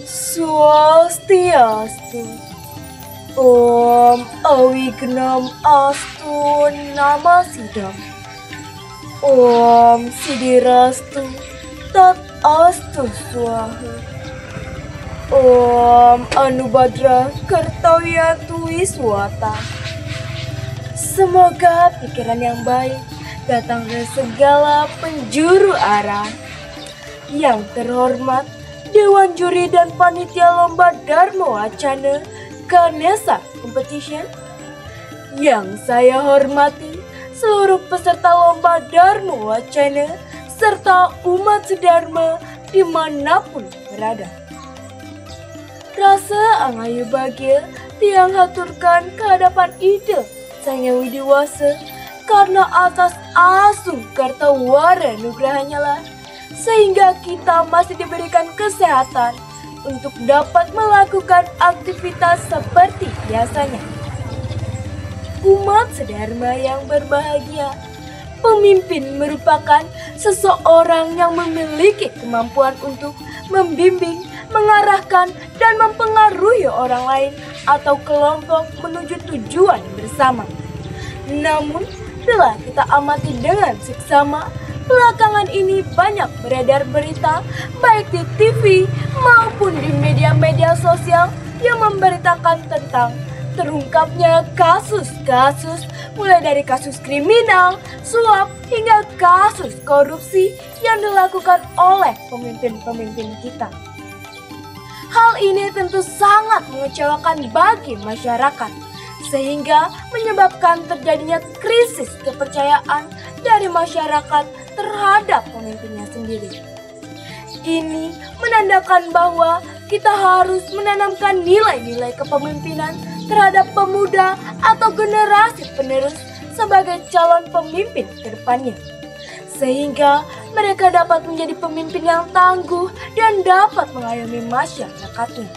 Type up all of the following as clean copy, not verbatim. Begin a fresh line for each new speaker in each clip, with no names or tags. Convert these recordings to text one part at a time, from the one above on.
Swastiastu. Om Awignam Astu Nama Sidam. Om Sidirastu Tat Astu Swaha. Om Anubadra Kartawiyantu Wiswata. Semoga pikiran yang baik datang dari segala penjuru arah. Yang terhormat Dewan Juri dan Panitia Lomba Dharma Wacana Ganesha Competition. Yang saya hormati seluruh peserta Lomba Dharma Wacana serta umat sedharma dimanapun berada. Rasa angayu bahagia tiang haturkan kehadapan ide Sang Yang Widiwasa karena atas asuh kartawara nugrahanya lah sehingga kita masih diberikan kesehatan untuk dapat melakukan aktivitas seperti biasanya. Umat sedharma yang berbahagia, pemimpin merupakan seseorang yang memiliki kemampuan untuk membimbing, mengarahkan, dan mempengaruhi orang lain atau kelompok menuju tujuan bersama. Namun, bila kita amati dengan seksama, belakangan ini banyak beredar berita baik di TV maupun di media-media sosial yang memberitakan tentang terungkapnya kasus-kasus mulai dari kasus kriminal, suap, hingga kasus korupsi yang dilakukan oleh pemimpin-pemimpin kita. Hal ini tentu sangat mengecewakan bagi masyarakat, sehingga menyebabkan terjadinya krisis kepercayaan dari masyarakat terhadap pemimpinnya sendiri. Ini menandakan bahwa kita harus menanamkan nilai-nilai kepemimpinan terhadap pemuda atau generasi penerus sebagai calon pemimpin ke depannya, sehingga mereka dapat menjadi pemimpin yang tangguh dan dapat mengayomi masyarakatnya.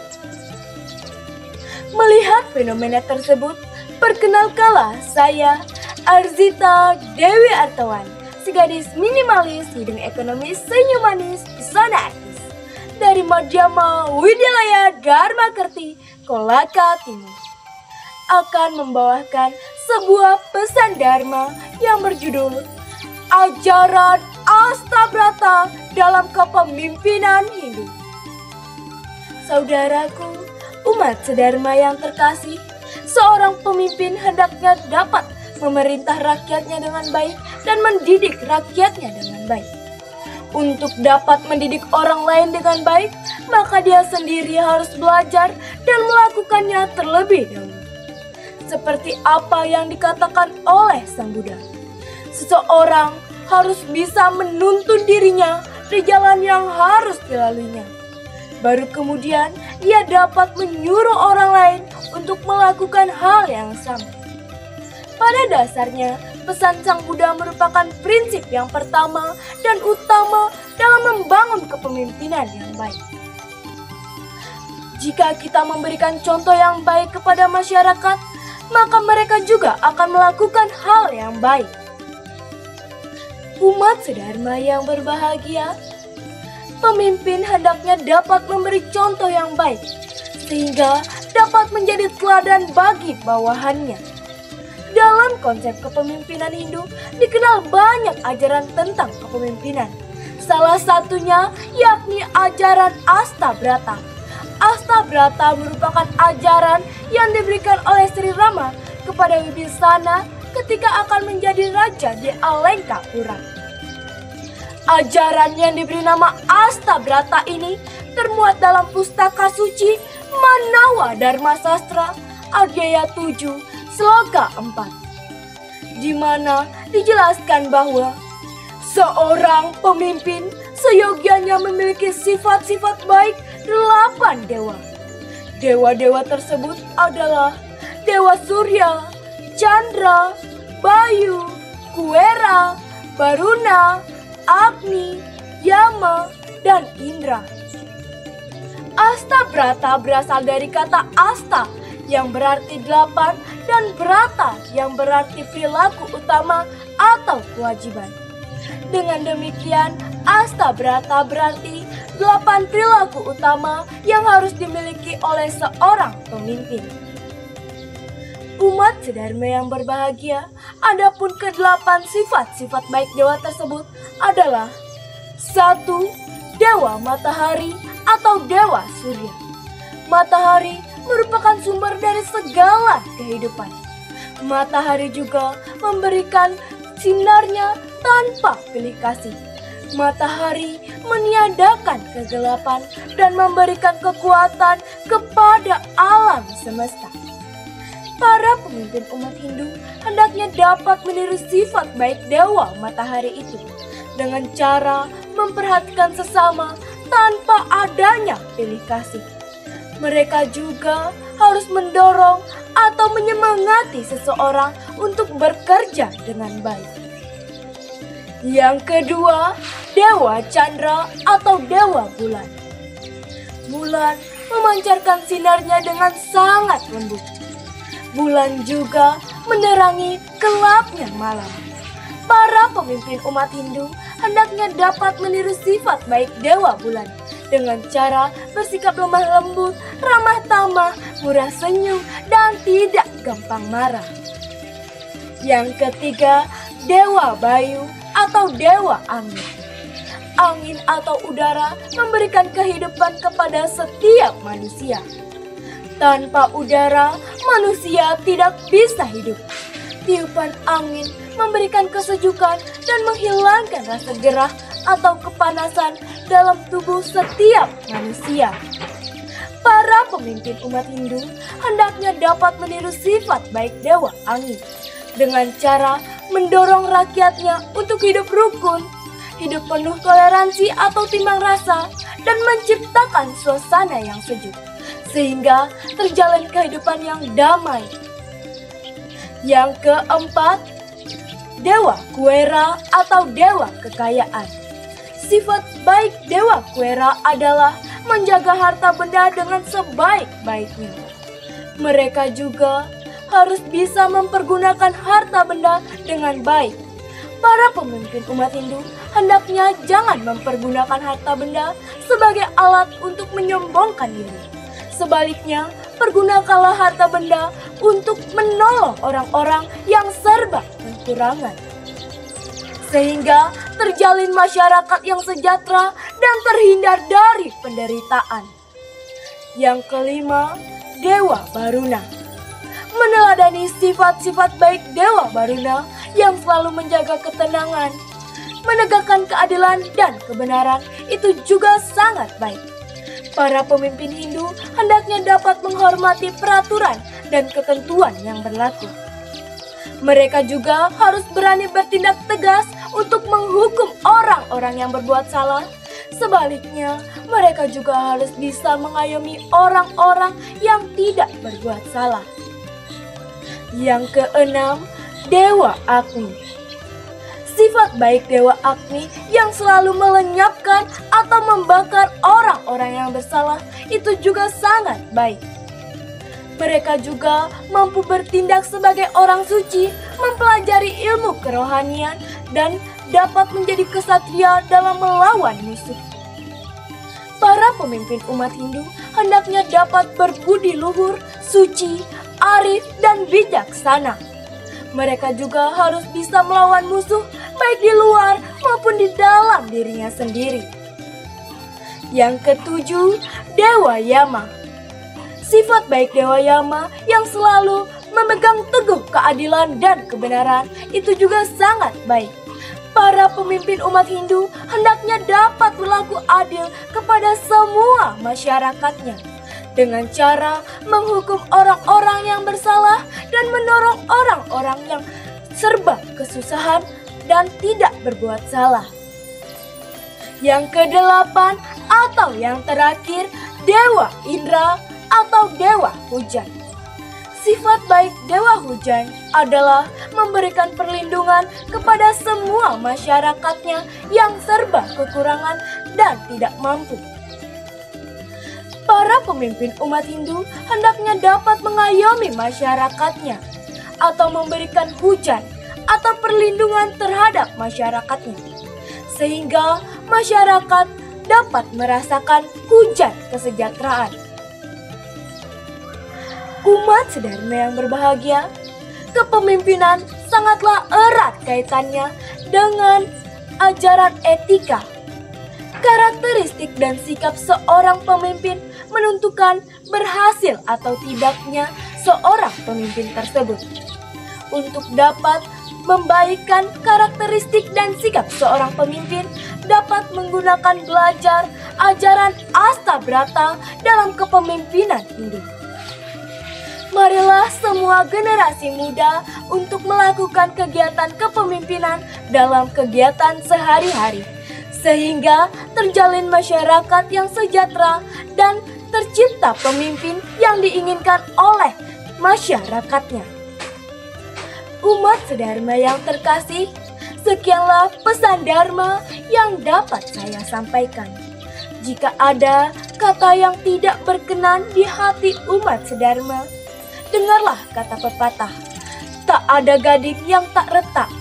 Melihat fenomena tersebut, perkenalkanlah saya, Arzita Dewi Artawan, si gadis minimalis hidung ekonomis senyum manis pesona artis dari Madhyama Widyalaya Dharma Kerti, Kolaka Timur, akan membawakan sebuah pesan dharma yang berjudul Ajaran Astabrata dalam Kepemimpinan Hindu. Saudaraku, umat sedharma yang terkasih, seorang pemimpin hendaknya dapat memerintah rakyatnya dengan baik dan mendidik rakyatnya dengan baik. Untuk dapat mendidik orang lain dengan baik, maka dia sendiri harus belajar dan melakukannya terlebih dahulu. Seperti apa yang dikatakan oleh Sang Buddha, seseorang harus bisa menuntun dirinya di jalan yang harus dilaluinya. Baru kemudian ia dapat menyuruh orang lain untuk melakukan hal yang sama. Pada dasarnya, pesan Sang Buddha merupakan prinsip yang pertama dan utama dalam membangun kepemimpinan yang baik. Jika kita memberikan contoh yang baik kepada masyarakat, maka mereka juga akan melakukan hal yang baik. Umat sedharma yang berbahagia, pemimpin hendaknya dapat memberi contoh yang baik, sehingga dapat menjadi teladan bagi bawahannya. Dalam konsep kepemimpinan Hindu, dikenal banyak ajaran tentang kepemimpinan. Salah satunya yakni ajaran Astabrata. Astabrata merupakan ajaran yang diberikan oleh Sri Rama kepada Wibisana ketika akan menjadi raja di Alengkapura. Ajaran yang diberi nama Astabrata ini termuat dalam pustaka suci Manawa Dharma Sastra Adhyaya 7 Sloka 4, di mana dijelaskan bahwa seorang pemimpin seyogianya memiliki sifat-sifat baik 8 dewa. Dewa-dewa tersebut adalah Dewa Surya, Chandra, Bayu, Kuwera, Baruna, Agni, Yama, dan Indra. Astabrata berasal dari kata asta yang berarti 8 dan brata yang berarti perilaku utama atau kewajiban. Dengan demikian, Astabrata berarti 8 perilaku utama yang harus dimiliki oleh seorang pemimpin. Umat sedharma yang berbahagia, adapun ke-8 sifat-sifat baik dewa tersebut adalah: 1. Dewa matahari atau dewa surya. Matahari merupakan sumber dari segala kehidupan. Matahari juga memberikan sinarnya tanpa pilih kasih. Matahari meniadakan kegelapan dan memberikan kekuatan kepada alam semesta. Para pemimpin umat Hindu hendaknya dapat meniru sifat baik dewa matahari itu dengan cara memperhatikan sesama tanpa adanya pilih kasih. Mereka juga harus mendorong atau menyemangati seseorang untuk bekerja dengan baik. Yang kedua, dewa Chandra atau dewa bulan. Bulan memancarkan sinarnya dengan sangat lembut. Bulan juga menerangi gelapnya malam. Para pemimpin umat Hindu hendaknya dapat meniru sifat baik dewa bulan dengan cara bersikap lemah lembut, ramah tamah, murah senyum, dan tidak gampang marah. Yang ketiga, dewa Bayu atau dewa angin. Angin atau udara memberikan kehidupan kepada setiap manusia. Tanpa udara, manusia tidak bisa hidup. Tiupan angin memberikan kesejukan dan menghilangkan rasa gerah atau kepanasan dalam tubuh setiap manusia. Para pemimpin umat Hindu hendaknya dapat meniru sifat baik dewa angin dengan cara mendorong rakyatnya untuk hidup rukun, hidup penuh toleransi atau timbang rasa, dan menciptakan suasana yang sejuk, sehingga terjalin kehidupan yang damai. Yang keempat, dewa Kuera atau dewa kekayaan. Sifat baik dewa Kuera adalah menjaga harta benda dengan sebaik-baiknya. Mereka juga harus bisa mempergunakan harta benda dengan baik. Para pemimpin umat Hindu hendaknya jangan mempergunakan harta benda sebagai alat untuk menyombongkan diri. Sebaliknya, pergunakanlah harta benda untuk menolong orang-orang yang serba kekurangan, sehingga terjalin masyarakat yang sejahtera dan terhindar dari penderitaan. Yang kelima, dewa Baruna. Meneladani sifat-sifat baik dewa Baruna yang selalu menjaga ketenangan, menegakkan keadilan dan kebenaran itu juga sangat baik. Para pemimpin Hindu hendaknya dapat menghormati peraturan dan ketentuan yang berlaku. Mereka juga harus berani bertindak tegas untuk menghukum orang-orang yang berbuat salah. Sebaliknya, mereka juga harus bisa mengayomi orang-orang yang tidak berbuat salah. Yang keenam, dewa Agni. Sifat baik dewa Agni yang selalu melenyapkan atau membakar orang-orang yang bersalah itu juga sangat baik. Mereka juga mampu bertindak sebagai orang suci, mempelajari ilmu kerohanian, dan dapat menjadi kesatria dalam melawan musuh. Para pemimpin umat Hindu hendaknya dapat berbudi luhur, suci, arif, dan bijaksana. Mereka juga harus bisa melawan musuh baik di luar maupun di dalam dirinya sendiri. Yang ketujuh, dewa Yama. Sifat baik dewa Yama yang selalu memegang teguh keadilan dan kebenaran itu juga sangat baik. Para pemimpin umat Hindu hendaknya dapat berlaku adil kepada semua masyarakatnya dengan cara menghukum orang-orang yang bersalah dan mendorong orang-orang yang serba kesusahan dan tidak berbuat salah. Yang kedelapan atau yang terakhir, dewa Indra atau dewa hujan. Sifat baik dewa hujan adalah memberikan perlindungan kepada semua masyarakatnya yang serba kekurangan dan tidak mampu. Para pemimpin umat Hindu hendaknya dapat mengayomi masyarakatnya atau memberikan hujan atau perlindungan terhadap masyarakatnya, sehingga masyarakat dapat merasakan hujan kesejahteraan. Umat sedharma yang berbahagia, kepemimpinan sangatlah erat kaitannya dengan ajaran etika. Karakteristik dan sikap seorang pemimpin menentukan berhasil atau tidaknya seorang pemimpin tersebut. Untuk dapat membaikkan karakteristik dan sikap seorang pemimpin, dapat menggunakan belajar ajaran Astabrata dalam kepemimpinan Hindu. Marilah semua generasi muda untuk melakukan kegiatan kepemimpinan dalam kegiatan sehari-hari, sehingga terjalin masyarakat yang sejahtera dan tercipta pemimpin yang diinginkan oleh masyarakatnya. Umat sedharma yang terkasih, sekianlah pesan Dharma yang dapat saya sampaikan. Jika ada kata yang tidak berkenan di hati umat sedharma, dengarlah kata pepatah, tak ada gading yang tak retak,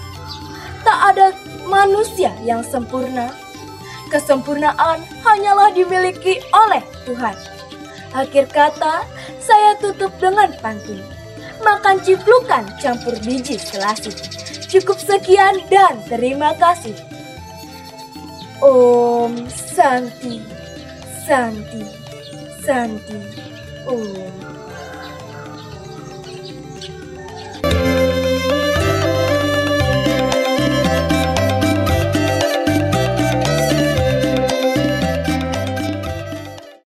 tak ada manusia yang sempurna. Kesempurnaan hanyalah dimiliki oleh Tuhan. Akhir kata, saya tutup dengan pantun. Makan ciplukan campur biji selasih. Cukup sekian dan terima kasih. Om Santi, Santi, Santi, Om.